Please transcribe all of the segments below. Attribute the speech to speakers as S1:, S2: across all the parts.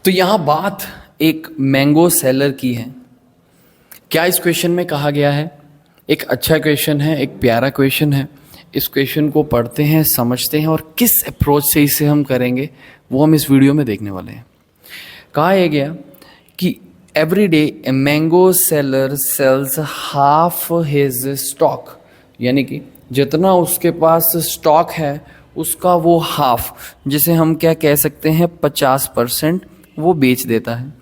S1: तो यहां बात एक मैंगो सेलर की है। क्या इस क्वेश्चन में कहा गया है? एक अच्छा क्वेश्चन है, एक प्यारा क्वेश्चन है। इस क्वेश्चन को पढ़ते हैं, समझते हैं और किस अप्रोच से इसे हम करेंगे वो हम इस वीडियो में देखने वाले हैं। कहा यह गया कि every day a mango seller sales half his stock, यानी कि जितना उसके पास स्टॉक है उसका वो हाफ, जिसे हम क्या कह सकते हैं 50% वो बेच देता है।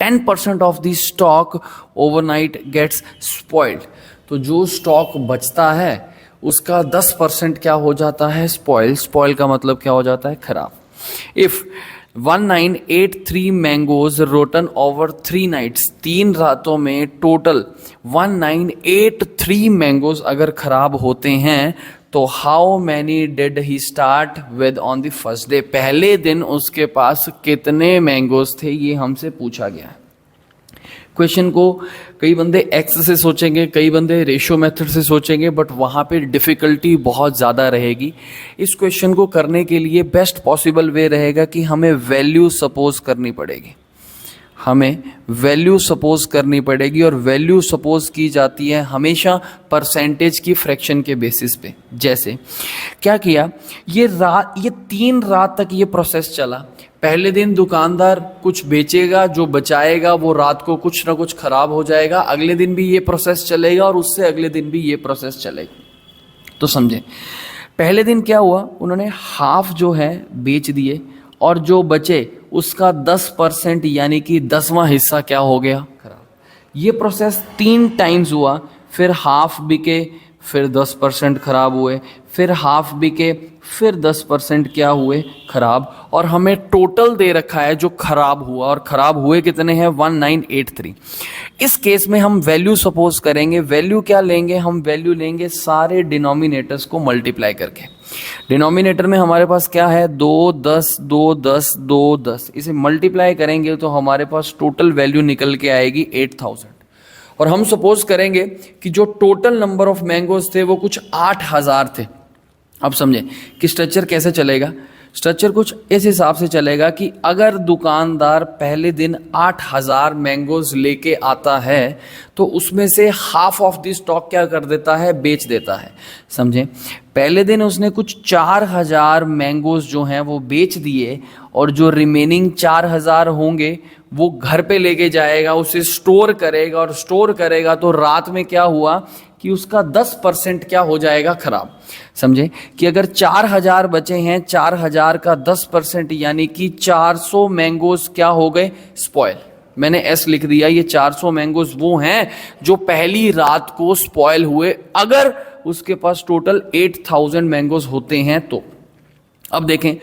S1: 10% off the stock overnight gets spoiled, तो जो स्टॉक बचता है उसका 10% क्या हो जाता है? स्पॉइल। स्पॉइल का मतलब क्या हो जाता है? खराब। If 1983 mangoes rotten over 3 nights, 3 रातों में टोटल 1983 मैंगोज अगर खराब होते हैं तो how many did he start with on the first day, पहले दिन उसके पास कितने मैंगोज थे, ये हमसे पूछा गया है। क्वेश्चन को कई बंदे एक्स से सोचेंगे, कई बंदे रेशियो मेथड से सोचेंगे, बट वहां पे डिफिकल्टी बहुत ज़्यादा रहेगी। इस क्वेश्चन को करने के लिए बेस्ट पॉसिबल वे रहेगा कि हमें वैल्यू सपोज करनी पड़ेगी। हमें वैल्यू सपोज करनी पड़ेगी और वैल्यू सपोज की जाती है हमेशा परसेंटेज की फ्रैक्शन के बेसिस पे। जैसे क्या किया, ये 3 रात तक ये प्रोसेस चला। पहले दिन दुकानदार कुछ बेचेगा, जो बचाएगा वो रात को कुछ ना कुछ खराब हो जाएगा, अगले दिन भी ये प्रोसेस चलेगा और उससे अगले दिन भी ये प्रोसेस चलेगा। तो समझे, पहले दिन क्या हुआ, उन्होंने हाफ जो है बेच दिए और जो बचे उसका 10% यानी कि 10वां हिस्सा क्या हो गया? खराब। ये प्रोसेस 3 टाइम्स हुआ, फिर हाफ बिके, फिर 10% खराब हुए, फिर हाफ बिके, फिर 10% क्या हुए? खराब। और हमें टोटल दे रखा है जो खराब हुआ, और खराब हुए कितने हैं? 1983। इस केस में हम वैल्यू सपोज करेंगे। वैल्यू क्या लेंगे? हम वैल्यू लेंगे सारे डिनोमिनेटर्स को मल्टीप्लाई करके। डिनोमिनेटर में हमारे पास क्या है? 2 10 2 10 2 10, इसे मल्टीप्लाई करेंगे तो हमारे पास टोटल वैल्यू निकल के आएगी 8000। और हम सपोज करेंगे कि जो टोटल नंबर ऑफ मैंगोज थे वो कुछ 8000 थे। अब समझे कि स्ट्रक्चर कैसे चलेगा। स्ट्रक्चर कुछ इस हिसाब से चलेगा कि अगर दुकानदार पहले दिन 8000 मैंगोज लेके आता है तो उसमें से हाफ ऑफ द स्टॉक क्या कर देता है? बेच देता है। समझे, पहले दिन उसने कुछ 4000 मैंगोज जो हैं वो बेच दिए और जो रिमेनिंग 4000 होंगे वो घर पे लेके जाएगा, उसे स्टोर करेगा, और स्टोर करेगा तो रात में क्या हुआ कि उसका 10% क्या हो जाएगा? खराब। समझे कि अगर 4000 बचे हैं, 4000 का 10% यानी कि 400 मैंगोज क्या हो गए? स्पॉइल। मैंने एस लिख दिया। ये 400 मैंगोज वो हैं जो पहली रात को स्पॉइल हुए, अगर उसके पास टोटल 8000 मैंगोज होते हैं तो। अब देखें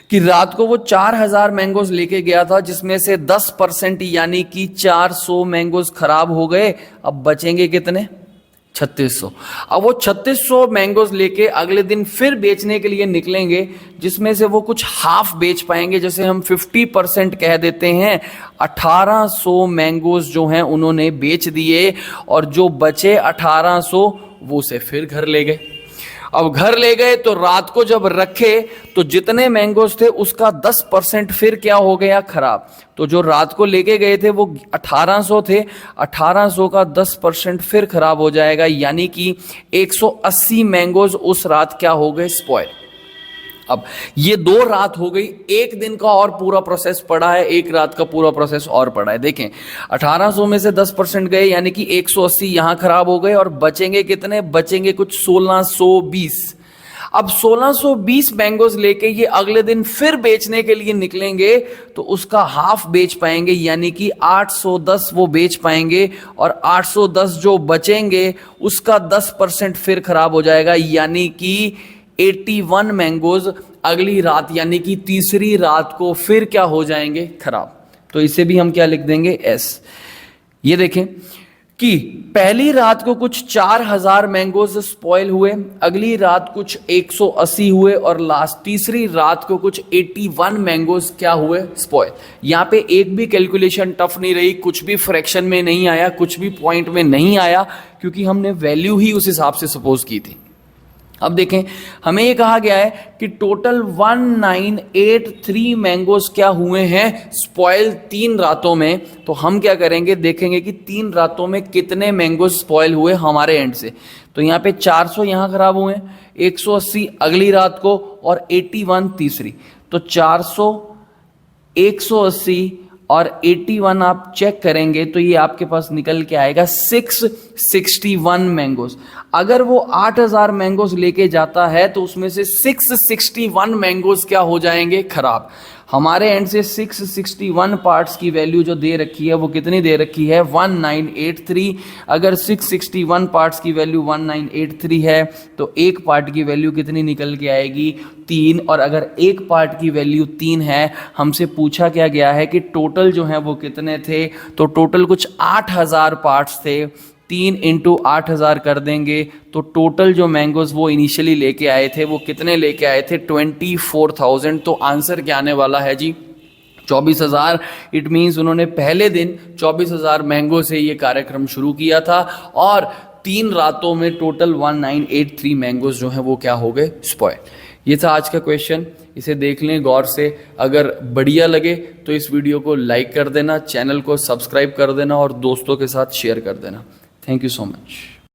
S1: कि रात को वो 4000 मैंगोज लेके गया था, जिसमें से 10% यानी कि 400 मैंगोज खराब हो गए। अब बचेंगे कितने? 3600। अब वो 3600 मैंगोज लेके अगले दिन फिर बेचने के लिए निकलेंगे, जिसमें से वो कुछ हाफ बेच पाएंगे, जैसे हम 50% कह देते हैं। 1800 मैंगोज जो हैं उन्होंने बेच दिए और जो बचे 1800 वो से फिर घर ले गए। अब घर ले गए तो रात को जब रखे तो जितने मैंगोज थे उसका 10% फिर क्या हो गया? खराब। तो जो रात को लेके गए थे वो 1800 थे, 1800 का 10% फिर खराब हो जाएगा, यानी कि 180 मैंगोज उस रात क्या हो गए? स्पॉइल। अब ये 2 रात हो गई, एक दिन का और पूरा प्रोसेस पड़ा है, एक रात का पूरा प्रोसेस और पड़ा है। देखें 1800 में से 10% गए यानी कि 180 यहां खराब हो गए और बचेंगे कितने? बचेंगे कुछ 1620। अब 1620 मैंगोज लेके ये अगले दिन फिर बेचने के लिए निकलेंगे तो उसका हाफ बेच पाएंगे, यानी कि 810 वो बेच पाएंगे, और 810 जो बचेंगे उसका 10% फिर खराब हो जाएगा, यानी कि 81 मैंगोज अगली रात यानी कि तीसरी रात को फिर क्या हो जाएंगे? खराब। तो इसे भी हम क्या लिख देंगे? एस। ये देखें कि पहली रात को कुछ 4000 मैंगोज स्पॉइल हुए, अगली रात कुछ 180 हुए, और लास्ट तीसरी रात को कुछ 81 मैंगोज क्या हुए? स्पॉइल। यहां पे एक भी कैलकुलेशन टफ नहीं रही, कुछ भी फ्रैक्शन में नहीं आया, कुछ भी पॉइंट में नहीं आया, क्योंकि हमने वैल्यू ही उस हिसाब से सपोज की थी। अब देखें, हमें ये कहा गया है कि टोटल 1983 मैंगोज क्या हुए हैं स्पॉइल 3 रातों में। तो हम क्या करेंगे, देखेंगे कि 3 रातों में कितने मैंगोज स्पॉइल हुए हमारे एंड से। तो यहाँ पे 400 यहाँ खराब हुए, 180 अगली रात को और 81 तीसरी। तो 400, 180 और 81 आप चेक करेंगे तो ये आपके पास निकल के आएगा 661 मैंगोज। अगर वो 8000 मैंगोज लेके जाता है तो उसमें से 661 मैंगोज क्या हो जाएंगे, खराब। हमारे एंड से 661 पार्ट्स की वैल्यू जो दे रखी है वो कितनी दे रखी है, 1983। अगर 661 पार्ट्स की वैल्यू 1983 है तो एक पार्ट की वैल्यू कितनी निकल के आएगी, 3। और अगर एक पार्ट की वैल्यू 3 है, हमसे पूछा क्या गया है कि टोटल जो है वो कितने थे, तो टोटल कुछ 8000 पार्ट्स थे। 3 इंटू 8000 कर देंगे तो टोटल जो मैंगोज वो इनिशियली लेके आए थे वो कितने लेके आए थे, 24,000। तो आंसर क्या आने वाला है जी, 24,000। इट मीन्स उन्होंने पहले दिन 24,000 मैंगो से ये कार्यक्रम शुरू किया था और 3 रातों में टोटल 1983 मैंगोज जो है वो क्या हो गए, स्पॉइल। ये था आज का क्वेश्चन, इसे देख लें गौर से। अगर बढ़िया लगे तो इस वीडियो को लाइक कर देना, चैनल को सब्सक्राइब कर देना और दोस्तों के साथ शेयर कर देना। Thank you so much.